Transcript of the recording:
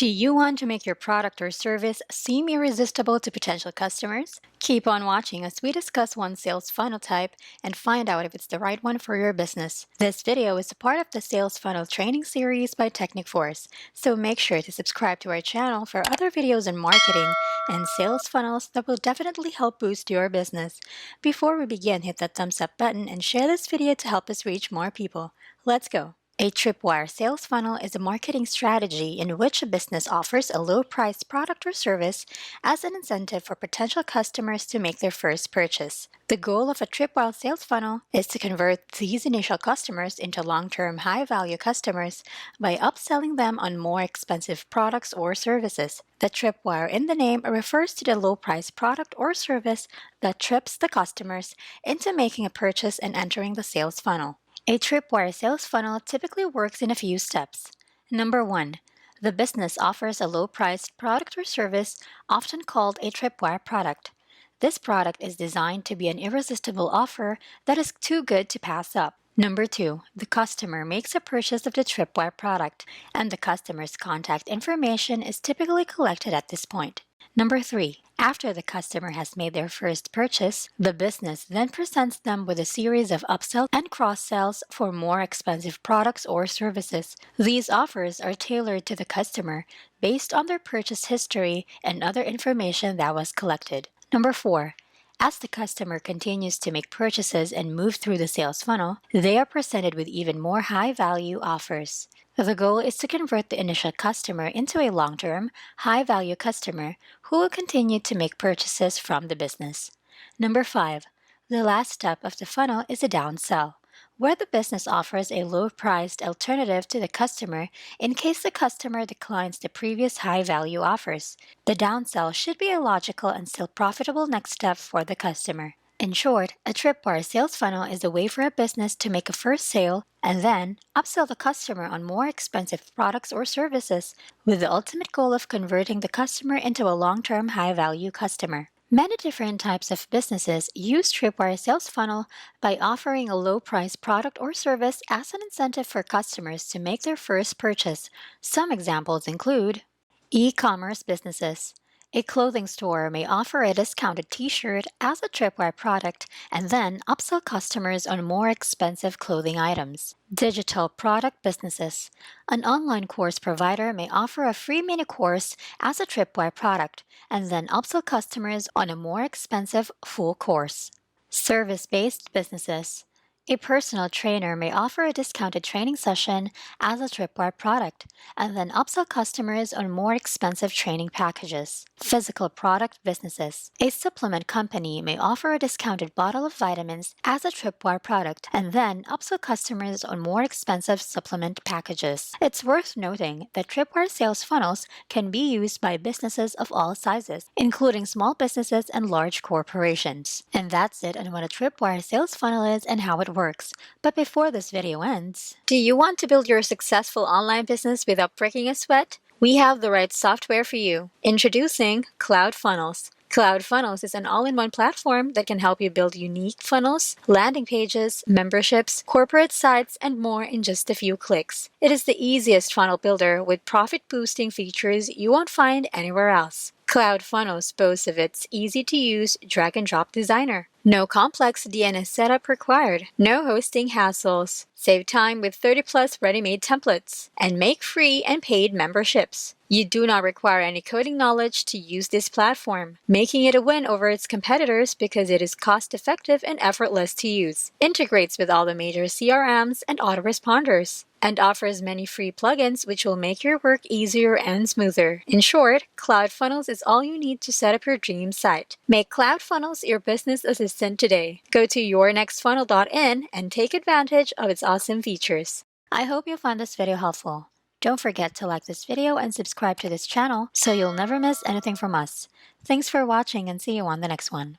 Do you want to make your product or service seem irresistible to potential customers? Keep on watching as we discuss one sales funnel type and find out if it's the right one for your business. This video is a part of the Sales Funnel training series by Technic4, so make sure to subscribe to our channel for other videos on marketing and sales funnels that will definitely help boost your business. Before we begin, hit that thumbs up button and share this video to help us reach more people. Let's go! A Tripwire sales funnel is a marketing strategy in which a business offers a low-priced product or service as an incentive for potential customers to make their first purchase. The goal of a Tripwire sales funnel is to convert these initial customers into long-term high-value customers by upselling them on more expensive products or services. The Tripwire in the name refers to the low-priced product or service that trips the customers into making a purchase and entering the sales funnel. A Tripwire sales funnel typically works in a few steps. Number 1. The business offers a low-priced product or service, often called a Tripwire product. This product is designed to be an irresistible offer that is too good to pass up. Number 2. The customer makes a purchase of the Tripwire product, and the customer's contact information is typically collected at this point. Number 3. After the customer has made their first purchase, the business then presents them with a series of upsells and cross-sells for more expensive products or services. These offers are tailored to the customer based on their purchase history and other information that was collected. Number 4. As the customer continues to make purchases and move through the sales funnel, they are presented with even more high-value offers. The goal is to convert the initial customer into a long-term, high-value customer who will continue to make purchases from the business. Number 5. The last step of the funnel is a downsell, where the business offers a low-priced alternative to the customer in case the customer declines the previous high-value offers. The downsell should be a logical and still profitable next step for the customer. In short, a Tripwire sales funnel is a way for a business to make a first sale and then upsell the customer on more expensive products or services, with the ultimate goal of converting the customer into a long-term high-value customer. Many different types of businesses use Tripwire sales funnel by offering a low-priced product or service as an incentive for customers to make their first purchase. Some examples include e-commerce businesses. A clothing store may offer a discounted t-shirt as a Tripwire product and then upsell customers on more expensive clothing items. Digital product businesses. An online course provider may offer a free mini course as a Tripwire product and then upsell customers on a more expensive full course. Service-based businesses. A personal trainer may offer a discounted training session as a Tripwire product and then upsell customers on more expensive training packages. Physical product businesses. A supplement company may offer a discounted bottle of vitamins as a Tripwire product and then upsell customers on more expensive supplement packages. It's worth noting that Tripwire sales funnels can be used by businesses of all sizes, including small businesses and large corporations. And that's it on what a Tripwire sales funnel is and how it works. But before this video ends, do you want to build your successful online business without breaking a sweat? We have the right software for you. Introducing CloudFunnels. CloudFunnels is an all-in-one platform that can help you build unique funnels, landing pages, memberships, corporate sites, and more in just a few clicks. It is the easiest funnel builder with profit-boosting features you won't find anywhere else. CloudFunnels boasts of its easy-to-use drag-and-drop designer. No complex DNS setup required. No hosting hassles. Save time with 30+ ready-made templates. And make free and paid memberships. You do not require any coding knowledge to use this platform, making it a win over its competitors because it is cost-effective and effortless to use. Integrates with all the major CRMs and autoresponders, and offers many free plugins which will make your work easier and smoother. In short, CloudFunnels is all you need to set up your dream site. Make CloudFunnels your business assistant today. Go to yournextfunnel.in and take advantage of its awesome features. I hope you found this video helpful. Don't forget to like this video and subscribe to this channel so you'll never miss anything from us. Thanks for watching and see you on the next one.